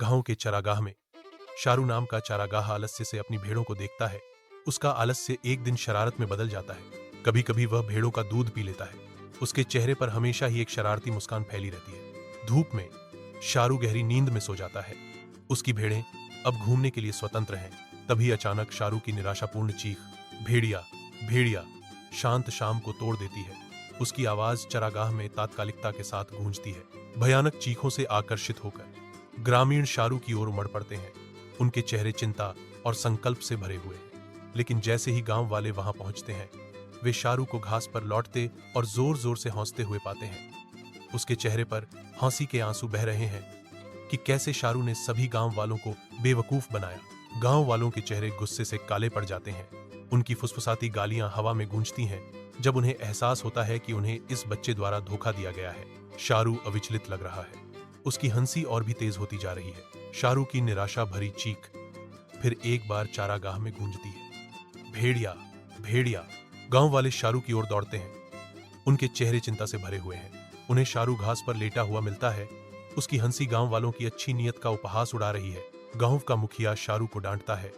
गांव के चरागाह में शारू नाम का चारागाह आलस्य से अपनी भेड़ों को देखता है। उसका आलस्य एक दिन शरारत में बदल जाता है। कभी कभी वह भेड़ों का दूध पी लेता है। उसके चेहरे पर हमेशा ही एक शरारती मुस्कान फैली रहती है। धूप में शारू गहरी नींद में सो जाता है। उसकी भेड़ें अब घूमने के लिए स्वतंत्र हैं। तभी अचानक शारू की निराशापूर्ण चीख, भेड़िया भेड़िया, शांत शाम को तोड़ देती है। उसकी आवाज चरागाह में तात्कालिकता के साथ गूंजती है। भयानक चीखों से आकर्षित होकर ग्रामीण शारू की ओर उमड़ पड़ते हैं। उनके चेहरे चिंता और संकल्प से भरे हुए हैं। लेकिन जैसे ही गांव वाले वहां पहुंचते हैं, वे शारू को घास पर लौटते और जोर जोर से हंसते हुए पाते हैं। उसके चेहरे पर हंसी के आंसू बह रहे हैं कि कैसे शारू ने सभी गांव वालों को बेवकूफ बनाया। गांव वालों के चेहरे गुस्से से काले पड़ जाते हैं। उनकी फुसफुसाती गालियां हवा में गूंजती हैं जब उन्हें एहसास होता है कि उन्हें इस बच्चे द्वारा धोखा दिया गया है। शारू अविचलित लग रहा है। उसकी हंसी और भी तेज होती जा रही है। शारू की निराशा भरी चीख फिर एक बार चारागाह में गूंजती है, भेड़िया भेड़िया। गांव वाले शारू की ओर दौड़ते हैं। उनके चेहरे चिंता से भरे हुए हैं। उन्हें शारू घास पर लेटा हुआ मिलता है। उसकी हंसी गांव वालों की अच्छी नीयत का उपहास उड़ा रही है। गांव का मुखिया शारू को डांटता है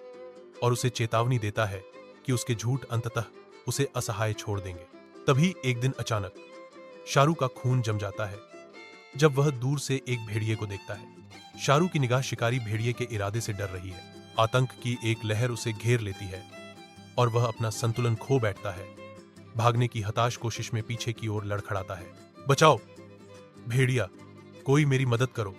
और उसे चेतावनी देता है कि उसके झूठ अंततः उसे असहाय छोड़ देंगे। तभी एक दिन अचानक शारू का खून जम जाता है जब वह दूर से एक भेड़िए को देखता है। शारू की निगाह शिकारी भेड़िए के इरादे से डर रही है। आतंक की एक लहर उसे घेर लेती है और वह अपना संतुलन खो बैठता है। भागने की हताश कोशिश में पीछे की ओर लड़खड़ाता है। बचाओ भेड़िया, कोई मेरी मदद करो।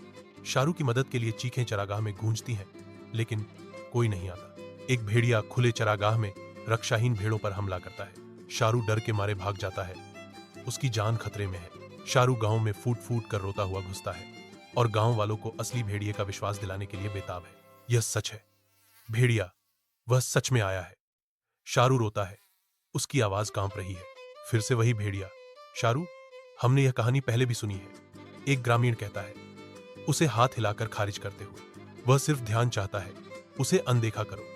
शारू की मदद के लिए चीखें चरागाह में गूंजती हैं, लेकिन कोई नहीं आता। एक भेड़िया खुले चरागाह में रक्षाहीन भेड़ों पर हमला करता है। शारू डर के मारे भाग जाता है। उसकी जान खतरे में है। शारू गांव में फूट फूट कर रोता हुआ घुसता है और गांव वालों को असली भेड़िए का विश्वास दिलाने के लिए बेताब है। यह सच है, भेड़िया, वह सच में आया है। शारू रोता है। उसकी आवाज कांप रही है। फिर से वही भेड़िया, शारू, हमने यह कहानी पहले भी सुनी है, एक ग्रामीण कहता है, उसे हाथ हिलाकर खारिज करते हुए। वह सिर्फ ध्यान चाहता है, उसे अनदेखा करो।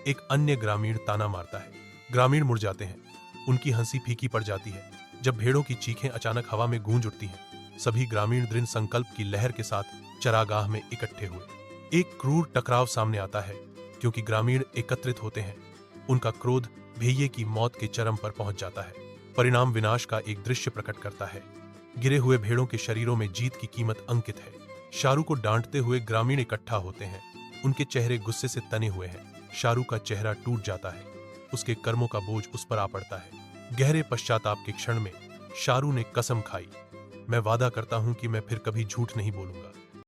एक अन्य ग्रामीण ताना मारता है। ग्रामीण मुड़ जाते हैं। उनकी हंसी फीकी पड़ जाती है जब भेड़ों की चीखें अचानक हवा में गूंज उठती हैं। सभी ग्रामीण दृढ़ संकल्प की लहर के साथ चरागाह में इकट्ठे हुए। एक क्रूर टकराव सामने आता है क्योंकि ग्रामीण एकत्रित होते हैं। उनका क्रोध भेड़िए की मौत के चरम पर पहुंच जाता है। परिणाम विनाश का एक दृश्य प्रकट करता है। गिरे हुए भेड़ों के शरीरों में जीत की कीमत अंकित है। शारू को डांटते हुए ग्रामीण इकट्ठा होते हैं। उनके चेहरे गुस्से से तने हुए हैं। शारू का चेहरा टूट जाता है। उसके कर्मों का बोझ उस पर आ पड़ता है। गहरे पश्चाताप के क्षण में शारू ने कसम खाई, मैं वादा करता हूं कि मैं फिर कभी झूठ नहीं बोलूंगा।